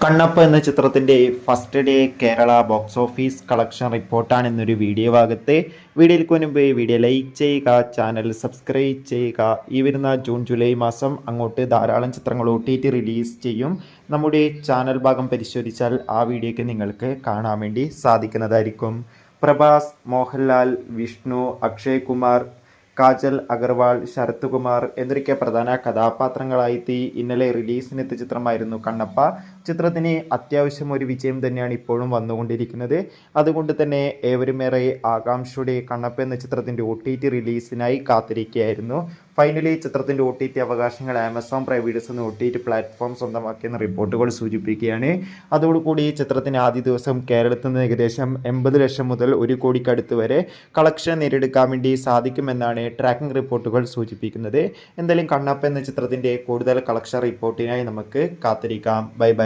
കണ്ണപ്പ എന്ന ചിത്രത്തിൻ്റെ first day Kerala box office collection റിപ്പോർട്ടാണ് എന്നൊരു വീഡിയോ ഭാഗത്ത്. വീഡിയോയ്ക്ക് മുൻപ് വീഡിയോ ലൈക്ക് ചെയ്യുക, ചാനൽ സബ്സ്ക്രൈബ് ചെയ്യുക. ഈ വരുന്ന ജൂൺ ജൂലൈ മാസം അങ്ങോട്ട് ധാരാളം ചിത്രങ്ങൾ OTT റിലീസ് ചെയ്യും. നമ്മുടെ ചാനൽ ഭാഗം പരിശോധിച്ചാൽ ആ വീഡിയോയ്ക്ക് നിങ്ങൾക്ക് കാണാൻ വേണ്ടി സാധിക്കുന്നതായിരിക്കും. പ്രഭാസ്, മോഹൻലാൽ, വിഷ്ണു, അക്ഷയ് കുമാർ, കാജൽ അഗർവാൾ, ശരത് കുമാർ എന്നൊക്കെ പ്രധാന കഥാപാത്രങ്ങളായി ഇന്നലെ റിലീസിനെത്തിയ ചിത്രമായിരുന്നു കണ്ണപ്പ. ചിത്രത്തിന് അത്യാവശ്യം ഒരു വിജയം തന്നെയാണ് ഇപ്പോഴും വന്നുകൊണ്ടിരിക്കുന്നത്. അതുകൊണ്ട് തന്നെ ഏവരുമേറെ ആകാംക്ഷയുടെ കണ്ണപ്പ എന്ന ചിത്രത്തിൻ്റെ OTT റിലീസിനായി കാത്തിരിക്കുകയായിരുന്നു. ഫൈനലി ചിത്രത്തിൻ്റെ OTT അവകാശങ്ങൾ ആമസോൺ പ്രൈം വീഡിയോസ് എന്ന OTT പ്ലാറ്റ്ഫോം സ്വന്തമാക്കിയെന്ന റിപ്പോർട്ടുകൾ സൂചിപ്പിക്കുകയാണ്. അതോടുകൂടി ചിത്രത്തിന് ആദ്യ ദിവസം കേരളത്തിൽ നിന്ന് ഏകദേശം 80 ലക്ഷം മുതൽ 1 കോടിക്കടുത്ത് വരെ കളക്ഷൻ നേടിയെടുക്കാൻ വേണ്ടി സാധിക്കുമെന്നാണ് ട്രാക്കിംഗ് റിപ്പോർട്ടുകൾ സൂചിപ്പിക്കുന്നത്. എന്തായാലും കണ്ണപ്പ എന്ന ചിത്രത്തിൻ്റെ കൂടുതൽ കളക്ഷൻ റിപ്പോർട്ടിനായി നമുക്ക് കാത്തിരിക്കാം. Bye bye.